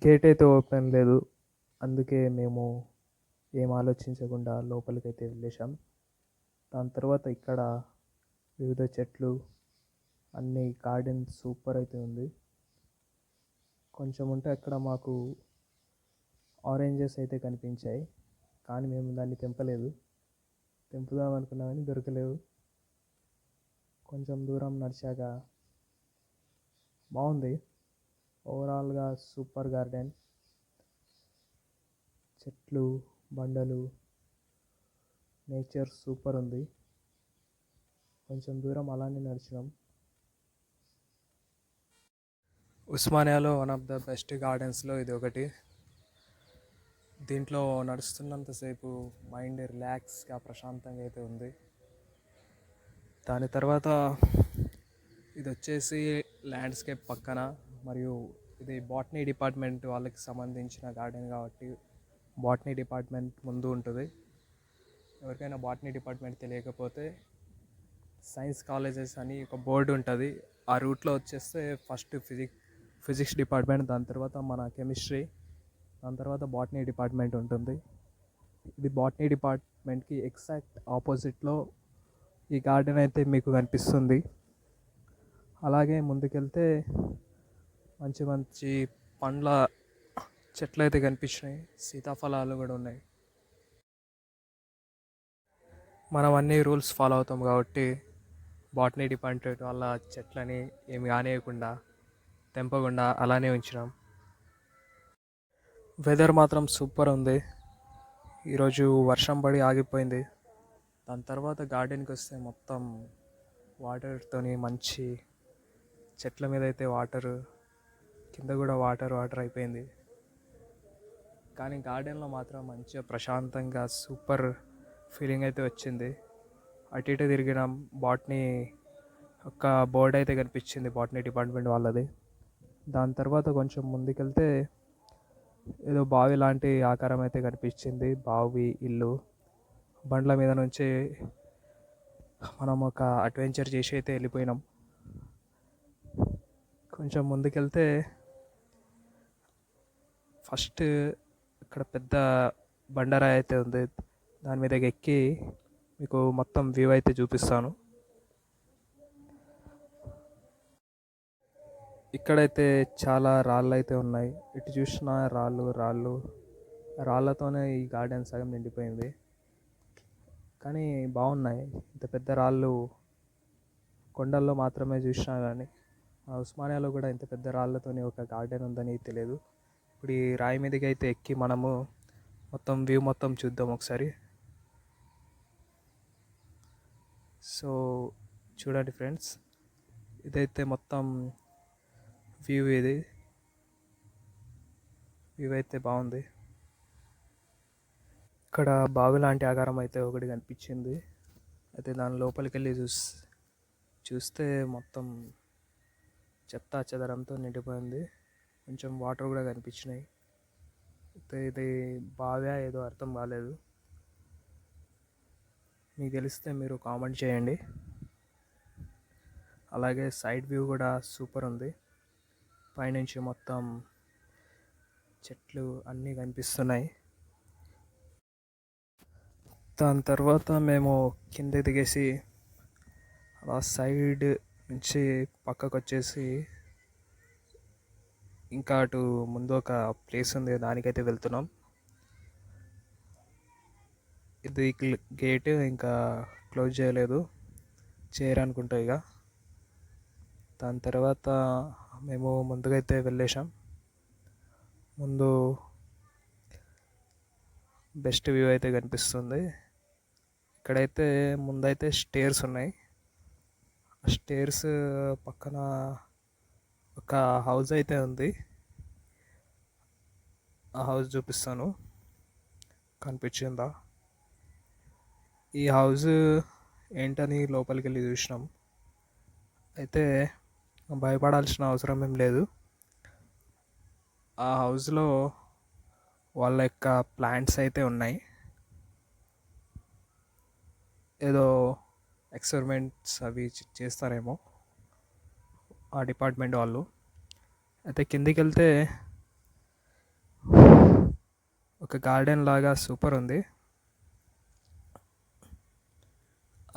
Gate అయితే open లేదు. అందుకే మేము ఏం ఆలోచించకుండా లోపలికైతే వెళ్ళేసాం. దాని తర్వాత ఇక్కడ వివిధ చెట్లు అన్ని గార్డెన్ సూపర్ అయితే ఉంది. కొంచెం ఉంటే అక్కడ మాకు ఆరెంజెస్ అయితే కనిపించాయి, కానీ మేము దాన్ని తెంపలేదు. తెంపుదాం అనుకున్నా కానీ దొరకలేవు. కొంచెం దూరం నడిచాక బాగుంది. ఓవరాల్గా సూపర్ గార్డెన్, చెట్లు, బండలు, నేచర్ సూపర్ ఉంది. కొంచెం దూరం అలానే నడిచినాం. ఉస్మానియాలో వన్ ఆఫ్ ద బెస్ట్ గార్డెన్స్లో ఇది ఒకటి. దీంట్లో నడుస్తున్నంతసేపు మైండ్ రిలాక్స్గా ప్రశాంతంగా అయితే ఉంది. దాని తర్వాత ఇది వచ్చేసి ల్యాండ్స్కేప్ పక్కన, మరియు ఇది బాటనీ డిపార్ట్మెంట్ వాళ్ళకి సంబంధించిన గార్డెన్ కాబట్టి బాటనీ డిపార్ట్మెంట్ ముందు ఉంటుంది. ఎవరికైనా బాటనీ డిపార్ట్మెంట్ తెలియకపోతే సైన్స్ కాలేజెస్ అని ఒక బోర్డు ఉంటుంది. ఆ రూట్లో వచ్చేస్తే ఫస్ట్ ఫిజిక్స్ డిపార్ట్మెంట్, దాని తర్వాత మన కెమిస్ట్రీ, దాని తర్వాత బాటనీ డిపార్ట్మెంట్ ఉంటుంది. ఇది బాటనీ డిపార్ట్మెంట్కి ఎగ్జాక్ట్ ఆపోజిట్లో ఈ గార్డెన్ అయితే మీకు కనిపిస్తుంది. అలాగే ముందుకెళ్తే మంచి మంచి పండ్ల చెట్లు అయితే కనిపించినాయి. సీతాఫలాలు కూడా ఉన్నాయి. మనం అన్ని రూల్స్ ఫాలో అవుతాం కాబట్టి బాటనీ డిపార్ట్మెంట్ వాళ్ళ చెట్లని ఏమి కానియకుండా తెంపకుండా అలానే ఉంచినాం. వెదర్ మాత్రం సూపర్ ఉంది. ఈరోజు వర్షం పడి ఆగిపోయింది. దాని తర్వాత గార్డెన్కి వస్తే మొత్తం వాటర్తోని మంచి చెట్ల మీద అయితే వాటర్, కింద కూడా వాటర్ అయిపోయింది. కానీ గార్డెన్లో మాత్రం మంచిగా ప్రశాంతంగా సూపర్ ఫీలింగ్ అయితే వచ్చింది. అటు ఇటు తిరిగినాం. బాటనీ ఒక బోర్డు అయితే కనిపించింది బాటనీ డిపార్ట్మెంట్ వాళ్ళది. దాని తర్వాత కొంచెం ముందుకెళ్తే ఏదో బావి లాంటి ఆకారం అయితే కనిపించింది. బావి, ఇల్లు. బండ్ల మీద నుంచి మనం ఒక అడ్వెంచర్ చేసి అయితే వెళ్ళిపోయినాం. కొంచెం ముందుకెళ్తే ఫస్ట్ ఇక్కడ పెద్ద బండరాయి అయితే ఉంది. దాని మీదకి ఎక్కి మీకు మొత్తం వ్యూ అయితే చూపిస్తాను. ఇక్కడైతే చాలా రాళ్ళు అయితే ఉన్నాయి. ఇటు చూసినా రాళ్ళు రాళ్ళతోనే ఈ గార్డెన్ సగం నిండిపోయింది. కానీ బాగున్నాయి. ఇంత పెద్ద రాళ్ళు కొండల్లో మాత్రమే చూసినా, కానీ ఉస్మానియాలో కూడా ఇంత పెద్ద రాళ్ళతోని ఒక గార్డెన్ ఉందని తెలియదు. ఇప్పుడు ఈ రాయి మీదకి అయితే ఎక్కి మనము మొత్తం వ్యూ మొత్తం చూద్దాం ఒకసారి. సో చూడండి ఫ్రెండ్స్, ఇదైతే మొత్తం వ్యూ. వ్యూ అయితే బాగుంది. ఇక్కడ బావి లాంటి ఆకారం అయితే ఒకటి కనిపించింది. అయితే దాని లోపలికి వెళ్ళి చూస్తే మొత్తం చెత్త చెదరంతో నిండిపోయింది. కొంచెం వాటర్ కూడా కనిపించినాయి. అయితే ఇది బాగా ఏదో అర్థం కాలేదు. మీకు తెలిస్తే మీరు కామెంట్ చేయండి. అలాగే సైడ్ వ్యూ కూడా సూపర్ ఉంది. పైనుంచి మొత్తం చెట్లు అన్నీ కనిపిస్తున్నాయి. దాని తర్వాత మేము కింద దిగేసి అలా సైడ్ నుంచి పక్కకు వచ్చేసి ఇంకా అటు ముందు ఒక ప్లేస్ ఉంది, దానికైతే వెళ్తున్నాం. ఇది గేట్ ఇంకా క్లోజ్ చేయరనుకుంటా ఇక. దాని తర్వాత మేము ముందుకైతే వెళ్ళేసాం. ముందు బెస్ట్ వ్యూ అయితే కనిపిస్తుంది. ఇక్కడైతే ముందైతే స్టేర్స్ ఉన్నాయి. ఆ స్టేర్స్ పక్కన ఒక హౌస్ అయితే ఉంది. ఆ హౌస్ చూపిస్తాను, కనిపించిందా? ఈ హౌస్ ఏంటని లోపలికి వెళ్ళి చూసినాం. అయితే భయపడాల్సిన అవసరం ఏం లేదు. ఆ హౌస్లో వాళ్ళ యొక్క ప్లాంట్స్ అయితే ఉన్నాయి. ఏదో ఎక్స్పెరిమెంట్స్ అవి చేస్తారేమో ఆ డిపార్ట్మెంట్ వాళ్ళు. అయితే కిందికి వెళ్తే ఒక గార్డెన్ లాగా సూపర్ ఉంది.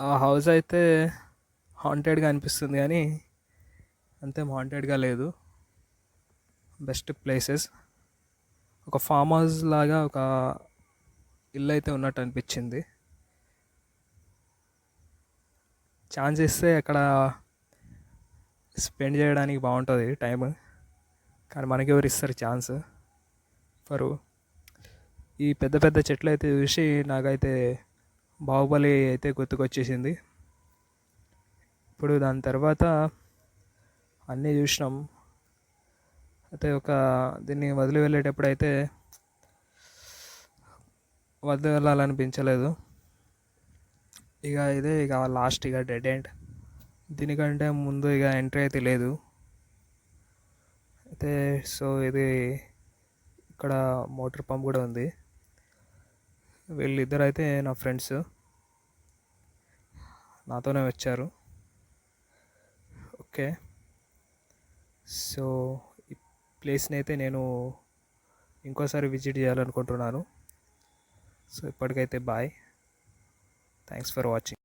ఆ హౌస్ అయితే హాంటెడ్గా అనిపిస్తుంది కానీ అంతేం హాంటెడ్గా లేదు. Best places. ఒక ఫామ్ హౌస్ లాగా ఒక ఇల్లు అయితే ఉన్నట్టు అనిపించింది. ఛాన్స్ ఇస్తే అక్కడ స్పెండ్ చేయడానికి బాగుంటుంది టైం. కానీ మనకి ఎవరు ఇస్తారు ఛాన్స్ ఫరు ఈ పెద్ద పెద్ద చెట్లు అయితే చూసి నాకైతే బాహుబలి అయితే గుర్తుకొచ్చేసింది. ఇప్పుడు దాని తర్వాత అన్నీ చూసినాం. అయితే దీన్ని వదిలి వెళ్ళేటప్పుడు అయితే వదిలి వెళ్ళాలనిపించలేదు. ఇక లాస్ట్ ఇక డెడ్ ఎండ్. దీనికంటే ముందు ఇక ఎంట్రీ అయితే లేదు. అయితే సో ఇది ఇక్కడ మోటార్ పంప్ కూడా ఉంది. వీళ్ళిద్దరు అయితే నా ఫ్రెండ్స్ నాతోనే వచ్చారు. ఓకే, సో ఈ ప్లేస్ని అయితే నేను ఇంకోసారి విజిట్ చేయాలనుకుంటున్నాను. సో ఇప్పటికైతే బాయ్. Thanks for watching.